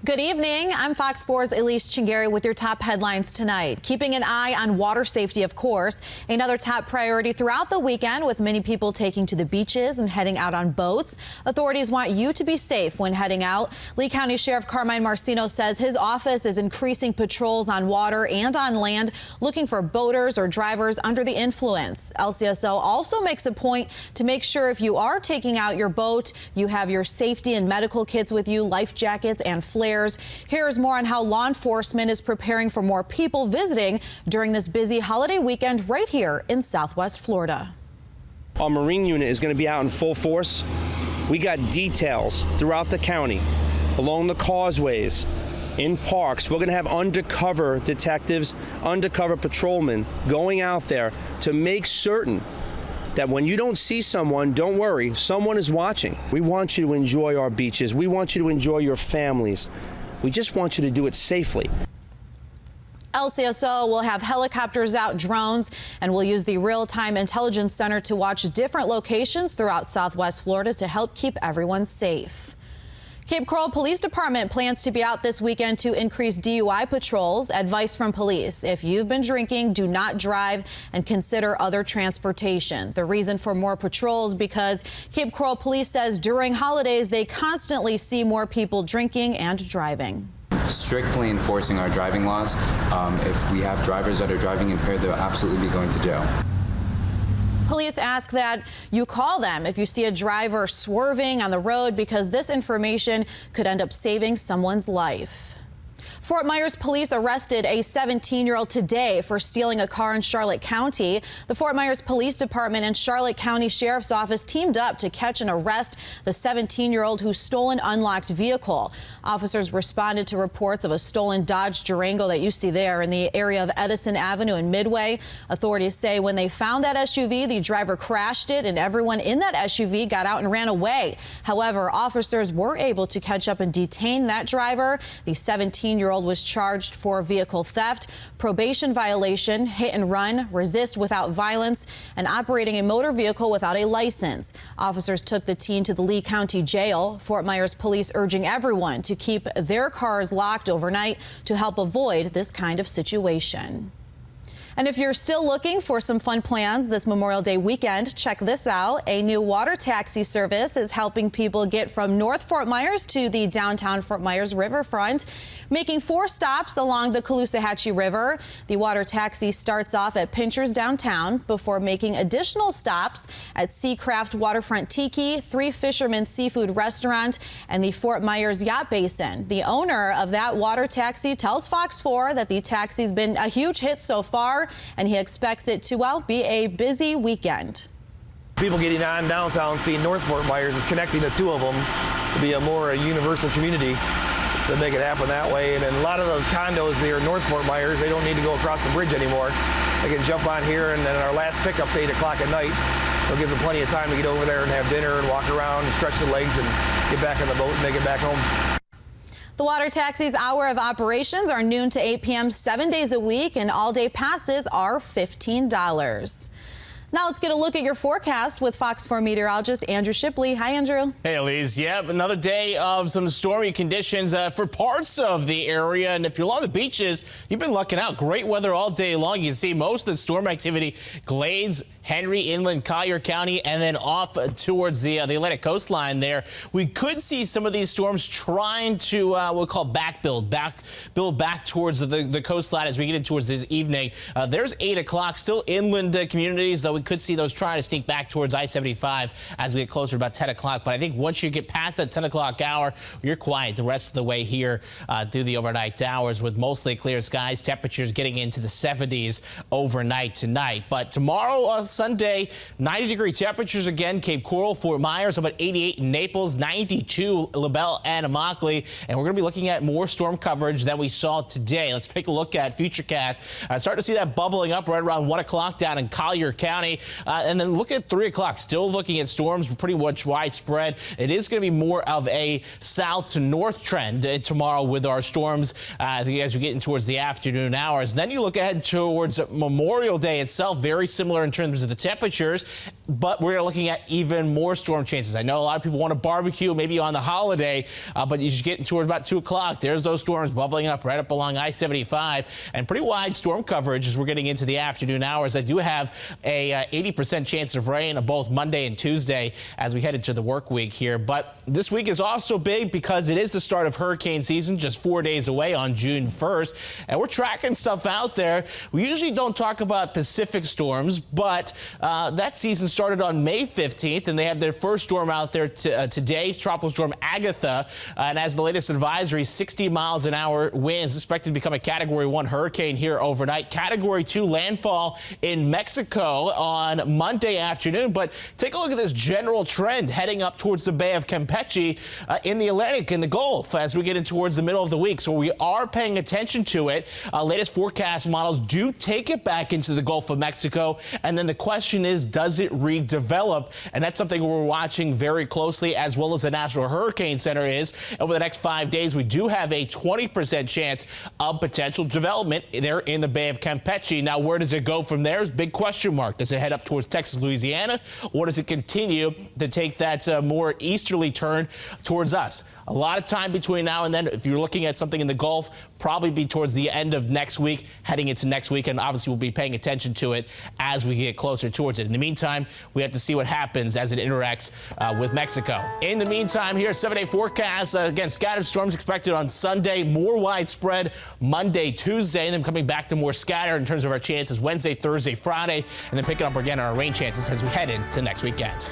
Good evening. I'm Fox 4's Elyse Chengery with your top headlines tonight. Keeping an eye on water safety, of course, another top priority throughout the weekend, with many people taking to the beaches and heading out on boats. Authorities want you to be safe when heading out. Lee County Sheriff Carmine Marcino says his office is increasing patrols on water and on land, looking for boaters or drivers under the influence. LCSO also makes a point to make sure if you are taking out your boat, you have your safety and medical kits with you, life jackets and flares. Here's more on how law enforcement is preparing for more people visiting during this busy holiday weekend right here in Southwest Florida. Our Marine unit is going to be out in full force. We got details throughout the county, along the causeways, in parks. We're going to have undercover detectives, undercover patrolmen going out there to make certain that when you don't see someone, don't worry, someone is watching. We want you to enjoy our beaches. We want you to enjoy your families. We just want you to do it safely. LCSO will have helicopters out, drones, and will use the real-time intelligence center to watch different locations throughout Southwest Florida to help keep everyone safe. Cape Coral Police Department plans to be out this weekend to increase DUI patrols. Advice from police: if you've been drinking, do not drive and consider other transportation. The reason for more patrols because Cape Coral Police says during holidays they constantly see more people drinking and driving. Strictly enforcing our driving laws. If we have drivers that are driving impaired, they'll absolutely be going to jail. Police ask that you call them if you see a driver swerving on the road, because this information could end up saving someone's life. Fort Myers police arrested a 17-year-old today for stealing a car in Charlotte County. The Fort Myers Police Department and Charlotte County Sheriff's Office teamed up to catch and arrest the 17-year-old who stole an unlocked vehicle. Officers responded to reports of a stolen Dodge Durango that you see there in the area of Edison Avenue and Midway. Authorities say when they found that SUV, the driver crashed it and everyone in that SUV got out and ran away. However, officers were able to catch up and detain that driver. The 17-year-old was charged for vehicle theft, probation violation, hit and run, resist without violence, and operating a motor vehicle without a license. Officers took the teen to the Lee County Jail. Fort Myers police urging everyone to keep their cars locked overnight to help avoid this kind of situation. And if you're still looking for some fun plans this Memorial Day weekend, check this out. A new water taxi service is helping people get from North Fort Myers to the downtown Fort Myers riverfront, making 4 stops along the Caloosahatchee River. The water taxi starts off at Pincher's downtown before making additional stops at Seacraft Waterfront Tiki, 3 Fisherman Seafood Restaurant, and the Fort Myers Yacht Basin. The owner of that water taxi tells Fox 4 that the taxi's been a huge hit so far, and he expects it to, well, be a busy weekend. People getting on downtown, seeing North Fort Myers is connecting the two of them to be a more universal community, to make it happen that way. And then a lot of the condos here in North Fort Myers, they don't need to go across the bridge anymore. They can jump on here, and then our last pickup's 8 o'clock at night. So it gives them plenty of time to get over there and have dinner and walk around and stretch the legs and get back on the boat and make it back home. The water taxi's hour of operations are noon to 8 p.m. 7 days a week, and all-day passes are $15. Now let's get a look at your forecast with Fox 4 meteorologist Andrew Shipley. Hi, Andrew. Hey, Elyse. Yep, another day of some stormy conditions for parts of the area. And if you're along the beaches, you've been lucking out. Great weather all day long. You can see most of the storm activity, Glades, Henry, Inland, Collier County, and then off towards the Atlantic coastline there. We could see some of these storms trying to we'll call build back towards the coastline as we get in towards this evening. There's 8 o'clock, still inland communities, though we could see those trying to sneak back towards I-75 as we get closer to about 10 o'clock. But I think once you get past that 10 o'clock hour, you're quiet the rest of the way here through the overnight hours, with mostly clear skies, temperatures getting into the 70s overnight tonight. But tomorrow, Sunday, 90-degree temperatures again. Cape Coral, Fort Myers, about 88 in Naples, 92 LaBelle and Immokalee. And we're going to be looking at more storm coverage than we saw today. Let's take a look at Futurecast. Start to see that bubbling up right around 1 o'clock down in Collier County. Friday. And then look at 3 o'clock. Still looking at storms pretty much widespread. It is going to be more of a south to north trend tomorrow with our storms as we get in towards the afternoon hours. Then you look ahead towards Memorial Day itself, very similar in terms of the temperatures, but we're looking at even more storm chances. I know a lot of people want to barbecue maybe on the holiday, but you just get towards about 2 o'clock. There's those storms bubbling up right up along I-75 and pretty wide storm coverage as we're getting into the afternoon hours. I do have a 80% chance of rain on both Monday and Tuesday as we head into the work week here. But this week is also big because it is the start of hurricane season, just 4 days away on June 1st. And we're tracking stuff out there. We usually don't talk about Pacific storms, but that season started on May 15th, and they have their first storm out there today, Tropical Storm Agatha. And as the latest advisory, 60 miles an hour winds, expected to become a Category 1 hurricane here overnight. Category 2 landfall in Mexico on Monday afternoon. But take a look at this general trend heading up towards the Bay of Campeche in the Atlantic and the Gulf as we get in towards the middle of the week. So we are paying attention to it. Latest forecast models do take it back into the Gulf of Mexico. And then the question is, does it redevelop? And that's something we're watching very closely, as well as the National Hurricane Center is. Over the next 5 days, we do have a 20% chance of potential development there in the Bay of Campeche. Now, where does it go from there is a big question mark. Does it head up towards Texas, Louisiana, or does it continue to take that more easterly turn towards us? A lot of time between now and then. If you're looking at something in the Gulf, probably be towards the end of next week, heading into next week, and obviously we'll be paying attention to it as we get closer towards it. In the meantime, we have to see what happens as it interacts with Mexico. In the meantime, here's 7-day forecast. Again, scattered storms expected on Sunday, more widespread Monday, Tuesday, and then coming back to more scattered in terms of our chances Wednesday, Thursday, Friday, and then picking up again our rain chances as we head into next weekend.